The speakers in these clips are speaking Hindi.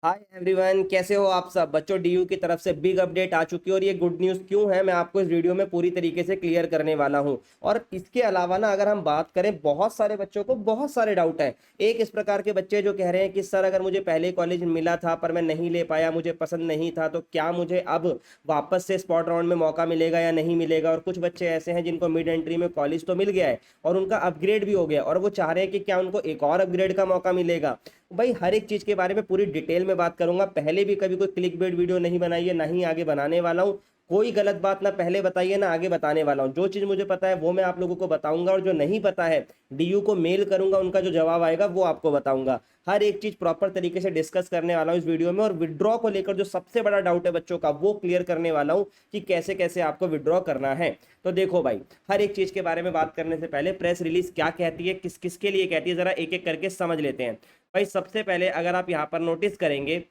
हाय एवरीवन, कैसे हो आप सब बच्चों। डीयू की तरफ से बिग अपडेट आ चुकी है और ये गुड न्यूज़ क्यों है मैं आपको इस वीडियो में पूरी तरीके से क्लियर करने वाला हूं। और इसके अलावा ना अगर हम बात करें, बहुत सारे बच्चों को बहुत सारे डाउट हैं। एक इस प्रकार के बच्चे जो कह रहे हैं कि सर अगर मुझे पहले कॉलेज मिला था पर मैं नहीं ले पाया, मुझे पसंद नहीं था, तो क्या मुझे अब वापस से स्पॉट राउंड में मौका मिलेगा या नहीं मिलेगा। और कुछ बच्चे ऐसे हैं जिनको मिड एंट्री में कॉलेज तो मिल गया है और उनका अपग्रेड भी हो गया और वो चाह रहे हैं कि क्या उनको एक और अपग्रेड का मौका मिलेगा। भाई हर एक चीज के बारे में पूरी डिटेल में बात करूंगा। पहले भी कभी कोई क्लिक बेट वीडियो नहीं बनाई है, ना ही आगे बनाने वाला हूँ। कोई गलत बात ना पहले बताइए ना आगे बताने वाला हूँ। जो चीज मुझे पता है वो मैं आप लोगों को बताऊंगा और जो नहीं पता है डीयू को मेल करूंगा, उनका जो जवाब आएगा वो आपको बताऊंगा। हर एक चीज प्रॉपर तरीके से डिस्कस करने वाला हूँ इस वीडियो में। और विड्रॉ को लेकर जो सबसे बड़ा डाउट है बच्चों का वो क्लियर करने वाला हूँ कि कैसे कैसे आपको विड्रॉ करना है। तो देखो भाई, हर एक चीज के बारे में बात करने से पहले प्रेस रिलीज क्या कहती है, किस किस के लिए कहती है, जरा एक एक करके समझ लेते हैं। भाई सबसे पहले अगर आप यहाँ पर नोटिस करेंगे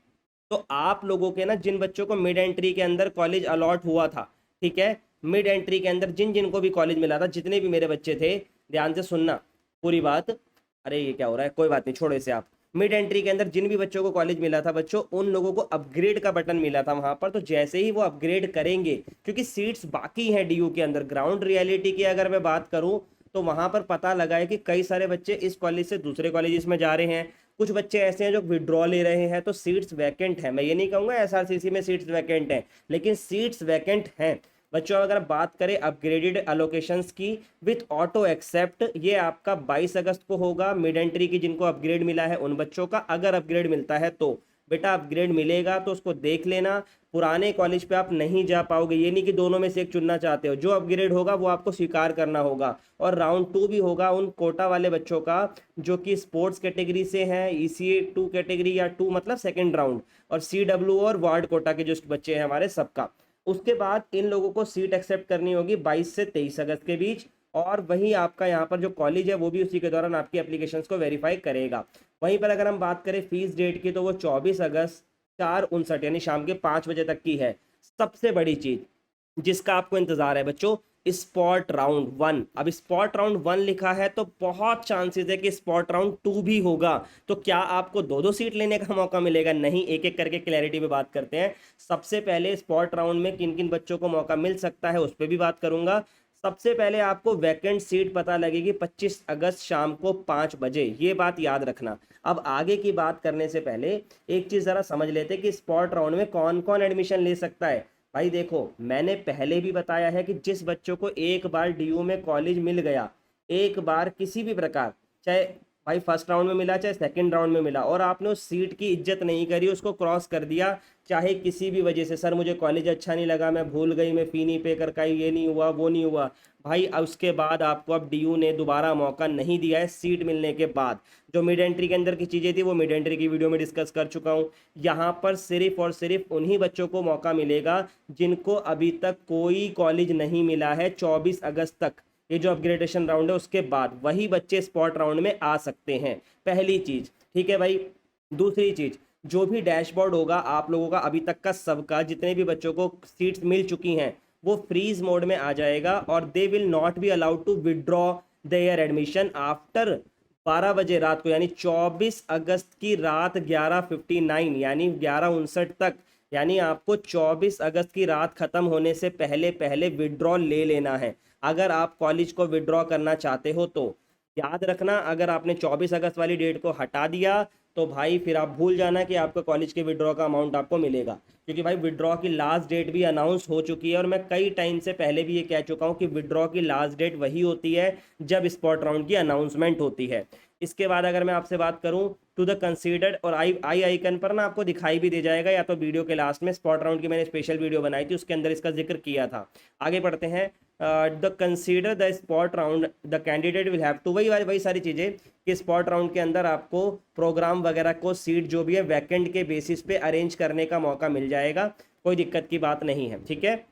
तो आप लोगों के ना जिन बच्चों को मिड एंट्री के अंदर कॉलेज अलॉट हुआ था, ठीक है, मिड एंट्री के अंदर जिन जिनको भी कॉलेज मिला था, जितने भी मेरे बच्चे थे, ध्यान से सुनना पूरी बात। अरे ये क्या हो रहा है, कोई बात नहीं, छोड़ो इसे आप। मिड एंट्री के अंदर जिन भी बच्चों को कॉलेज मिला था बच्चों, उन लोगों को अपग्रेड का बटन मिला था वहां पर। तो जैसे ही वो अपग्रेड करेंगे, क्योंकि सीट्स बाकी हैं डीयू के अंदर, ग्राउंड रियलिटी की अगर मैं बात करूं तो वहां पर पता लगा है कि कई सारे बच्चे इस कॉलेज से दूसरे कॉलेजेस में जा रहे हैं। कुछ बच्चे ऐसे हैं जो विड्रॉ ले रहे हैं, तो सीट्स वैकेंट है। मैं ये नहीं कहूंगा एसआरसीसी में सीट्स वैकेंट हैं, लेकिन सीट्स वैकेंट हैं बच्चों। अगर बात करें अपग्रेडेड अलोकेशंस की विथ ऑटो एक्सेप्ट, ये आपका 22 अगस्त को होगा। मिड एंट्री की जिनको अपग्रेड मिला है उन बच्चों का, अगर अपग्रेड मिलता है तो बेटा अपग्रेड मिलेगा तो उसको देख लेना। पुराने कॉलेज पे आप नहीं जा पाओगे, ये नहीं कि दोनों में से एक चुनना चाहते हो, जो अपग्रेड होगा वो आपको स्वीकार करना होगा। और राउंड 2 भी होगा उन कोटा वाले बच्चों का जो कि स्पोर्ट्स कैटेगरी से हैं, ईसीए 2 कैटेगरी या 2 मतलब सेकंड राउंड, और सीडब्ल्यू और वार्ड कोटा के जो बच्चे हैं हमारे सबका। उसके बाद इन लोगों को सीट एक्सेप्ट करनी होगी 22 से 23 अगस्त के बीच। और वहीं आपका यहाँ पर जो कॉलेज है वो भी उसी के दौरान आपकी एप्लीकेशंस को वेरीफाई करेगा। वहीं पर अगर हम बात करें फीस डेट की तो वो 24 अगस्त 4:59 यानी शाम के 5 बजे तक की है। सबसे बड़ी चीज जिसका आपको इंतजार है बच्चों, स्पॉट राउंड 1। अब स्पॉट राउंड 1 लिखा है तो बहुत चांसेस है कि स्पॉट राउंड 2 भी होगा। तो क्या आपको दो दो सीट लेने का मौका मिलेगा? नहीं, एक एक करके क्लैरिटी में बात करते हैं। सबसे पहले स्पॉट राउंड में किन किन बच्चों को मौका मिल सकता है उस पर भी बात करूंगा। सबसे पहले आपको वैकेंट सीट पता लगेगी 25 अगस्त शाम को 5 बजे, ये बात याद रखना। अब आगे की बात करने से पहले एक चीज जरा समझ लेते हैं कि स्पॉट राउंड में कौन कौन एडमिशन ले सकता है। भाई देखो, मैंने पहले भी बताया है कि जिस बच्चों को एक बार डीयू में कॉलेज मिल गया, एक बार किसी भी प्रकार, चाहे भाई फर्स्ट राउंड में मिला चाहे सेकंड राउंड में मिला, और आपने उस सीट की इज्जत नहीं करी, उसको क्रॉस कर दिया, चाहे किसी भी वजह से, सर मुझे कॉलेज अच्छा नहीं लगा, मैं भूल गई, मैं फी नहीं पे कर पाई, ये नहीं हुआ वो नहीं हुआ, भाई उसके बाद आपको अब डीयू ने दोबारा मौका नहीं दिया है सीट मिलने के बाद। जो मिड एंट्री के अंदर की चीज़ें थी वो मिड एंट्री की वीडियो में डिस्कस कर चुका हूँ। यहाँ पर सिर्फ और सिर्फ उन्हीं बच्चों को मौका मिलेगा जिनको अभी तक कोई कॉलेज नहीं मिला है 24 अगस्त तक। ये जो अपग्रेडेशन राउंड है उसके बाद वही बच्चे स्पॉट राउंड में आ सकते हैं, पहली चीज, ठीक है भाई। दूसरी चीज, जो भी डैशबोर्ड होगा आप लोगों का अभी तक का सबका, जितने भी बच्चों को सीट्स मिल चुकी हैं, वो फ्रीज मोड में आ जाएगा और they will not be allowed to withdraw their admission after 12 बजे रात को, यानी 24 अगस्त की रात 11:59 यानी 11:59 तक। यानी आपको 24 अगस्त की रात खत्म होने से पहले पहले विड्रॉ ले लेना है अगर आप कॉलेज को विड्रॉ करना चाहते हो तो। याद रखना, अगर आपने 24 अगस्त वाली डेट को हटा दिया तो भाई फिर आप भूल जाना कि आपका कॉलेज के विड्रॉ का अमाउंट आपको मिलेगा, क्योंकि भाई विड्रॉ की लास्ट डेट भी अनाउंस हो चुकी है और मैं कई टाइम से पहले भी ये कह चुका हूँ कि विड्रॉ की लास्ट डेट वही होती है जब स्पॉट राउंड की अनाउंसमेंट होती है। इसके बाद अगर मैं आपसे बात करूं टू द कंसीडर्ड, और आई आई आइकन पर ना आपको दिखाई भी दे जाएगा या तो वीडियो के लास्ट में, स्पॉट राउंड की मैंने स्पेशल वीडियो बनाई थी उसके अंदर इसका जिक्र किया था। आगे बढ़ते हैं। The consider the spot round the candidate will have to, वही वही सारी चीज़ें कि स्पॉट राउंड के अंदर आपको प्रोग्राम वगैरह को सीट जो भी है वैकेंट के बेसिस पे अरेंज करने का मौका मिल जाएगा, कोई दिक्कत की बात नहीं है, ठीक है।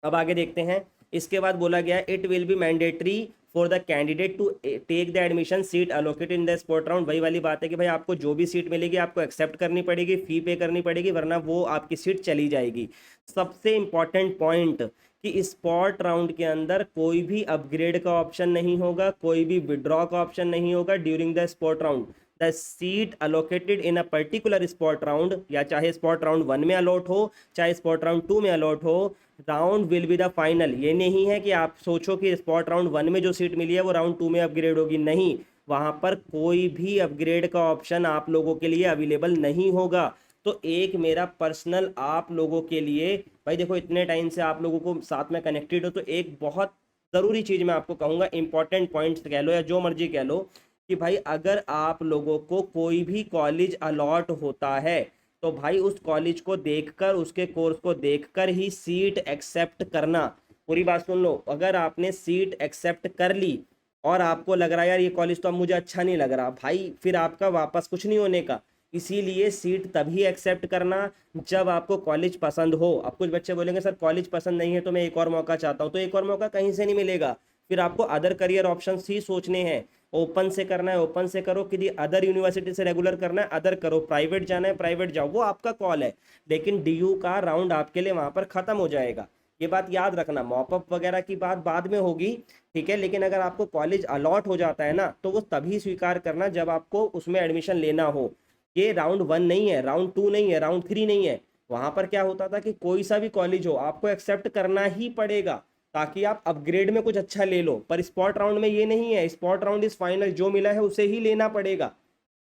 अब आगे देखते हैं। इसके बाद बोला गया it will be mandatory for the candidate to take the admission seat allocated in the spot round. वही वाली बात है कि भाई आपको जो भी सीट मिलेगी आपको एक्सेप्ट करनी पड़ेगी, फी पे करनी पड़ेगी, वरना वो आपकी सीट चली जाएगी। सबसे इंपॉर्टेंट पॉइंट कि स्पॉट राउंड के अंदर कोई भी अपग्रेड का ऑप्शन नहीं होगा, कोई भी विड्रॉ का ऑप्शन नहीं होगा during the spot round. The seat allocated in a particular spot round, या चाहे स्पॉट राउंड 1 में अलॉट हो चाहे स्पॉट राउंड 2 में अलॉट हो, round will be the final. ये नहीं है कि आप सोचो कि स्पॉट राउंड 1 में जो सीट मिली है वो राउंड 2 में अपग्रेड होगी, नहीं, वहां पर कोई भी अपग्रेड का ऑप्शन आप लोगों के लिए अवेलेबल नहीं होगा। तो एक मेरा पर्सनल आप लोगों के लिए, भाई देखो इतने टाइम से आप लोगों को साथ में कनेक्टेड हो, तो एक बहुत ज़रूरी चीज़ मैं आपको कहूँगा, इंपॉर्टेंट पॉइंट्स कह लो या जो मर्जी कह लो, कि भाई अगर आप लोगों को कोई भी कॉलेज अलॉट होता है तो भाई उस कॉलेज को देखकर, उसके कोर्स को देखकर ही सीट एक्सेप्ट करना। पूरी बात सुन लो, अगर आपने सीट एक्सेप्ट कर ली और आपको लग रहा है यार ये कॉलेज तो अब मुझे अच्छा नहीं लग रहा, भाई फिर आपका वापस कुछ नहीं होने का। इसीलिए सीट तभी एक्सेप्ट करना जब आपको कॉलेज पसंद हो। अब कुछ बच्चे बोलेंगे सर कॉलेज पसंद नहीं है तो मैं एक और मौका चाहता हूँ, तो एक और मौका कहीं से नहीं मिलेगा, फिर आपको अदर करियर ऑप्शंस ही सोचने हैं। ओपन से करना है ओपन से करो, किसी अदर यूनिवर्सिटी से रेगुलर करना है अदर करो, प्राइवेट जाना है प्राइवेट जाओ, वो आपका कॉल है। लेकिन डीयू का राउंड आपके लिए वहां पर खत्म हो जाएगा, ये बात याद रखना। मॉपअप वगैरह की बात बाद में होगी, ठीक है, लेकिन अगर आपको कॉलेज अलॉट हो जाता है ना तो वो तभी स्वीकार करना जब आपको उसमें एडमिशन लेना हो। ये राउंड 1 नहीं है, राउंड 2 नहीं है, राउंड 3 नहीं है। वहां पर क्या होता था कि कोई सा भी कॉलेज हो आपको एक्सेप्ट करना ही पड़ेगा ताकि आप अपग्रेड में कुछ अच्छा ले लो। पर स्पॉट राउंड में ये नहीं है, स्पॉट राउंड इज फाइनल, जो मिला है उसे ही लेना पड़ेगा।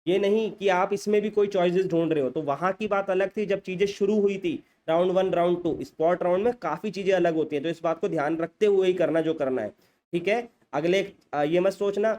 ये नहीं कि आप इसमें भी कोई चॉइसेस ढूंढ रहे हो। तो वहां की बात अलग थी जब चीजें शुरू हुई थी, राउंड 1 राउंड 2, स्पॉट राउंड में काफी चीजें अलग होती हैं। तो इस बात को ध्यान रखते हुए ही करना जो करना है, ठीक है। अगले ये मत सोचना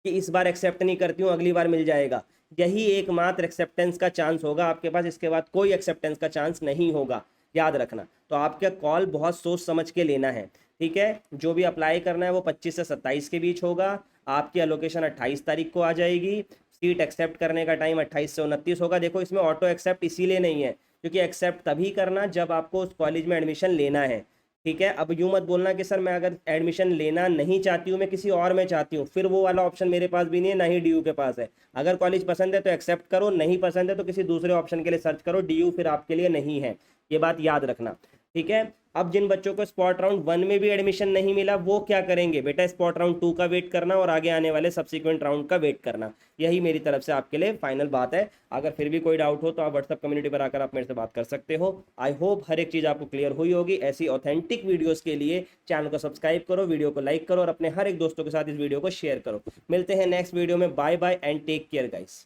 कि इस बार एक्सेप्ट नहीं करती हूँ अगली बार मिल जाएगा, यही एकमात्र एक्सेप्टेंस का चांस होगा आपके पास, इसके बाद कोई एक्सेप्टेंस का चांस नहीं होगा, याद रखना। तो आपका कॉल बहुत सोच समझ के लेना है, ठीक है। जो भी अप्लाई करना है वो 25 से 27 के बीच होगा। आपकी अलोकेशन 28 तारीख को आ जाएगी। सीट एक्सेप्ट करने का टाइम 28 से 29 होगा। देखो इसमें ऑटो एक्सेप्ट इसीलिए नहीं है क्योंकि एक्सेप्ट तभी करना जब आपको उस कॉलेज में एडमिशन लेना है, ठीक है। अब यूँ मत बोलना कि सर मैं अगर एडमिशन लेना नहीं चाहती हूँ, मैं किसी और में चाहती हूँ, फिर वो वाला ऑप्शन मेरे पास भी नहीं है, ना ही डीयू के पास है। अगर कॉलेज पसंद है तो एक्सेप्ट करो, नहीं पसंद है तो किसी दूसरे ऑप्शन के लिए सर्च करो, डीयू फिर आपके लिए नहीं है, ये बात याद रखना, ठीक है। अब जिन बच्चों को स्पॉट राउंड 1 में भी एडमिशन नहीं मिला वो क्या करेंगे बेटा, स्पॉट राउंड 2 का वेट करना और आगे आने वाले सब्सिक्वेंट राउंड का वेट करना, यही मेरी तरफ से आपके लिए फाइनल बात है। अगर फिर भी कोई डाउट हो तो आप व्हाट्सअप कम्युनिटी पर आकर आप मेरे से बात कर सकते हो। आई होप हर एक चीज़ आपको क्लियर हुई होगी। ऐसी ऑथेंटिक वीडियोस के लिए चैनल को सब्सक्राइब करो, वीडियो को लाइक करो और अपने हर एक दोस्तों के साथ इस वीडियो को शेयर करो। मिलते हैं नेक्स्ट वीडियो में, bye bye and take care guys.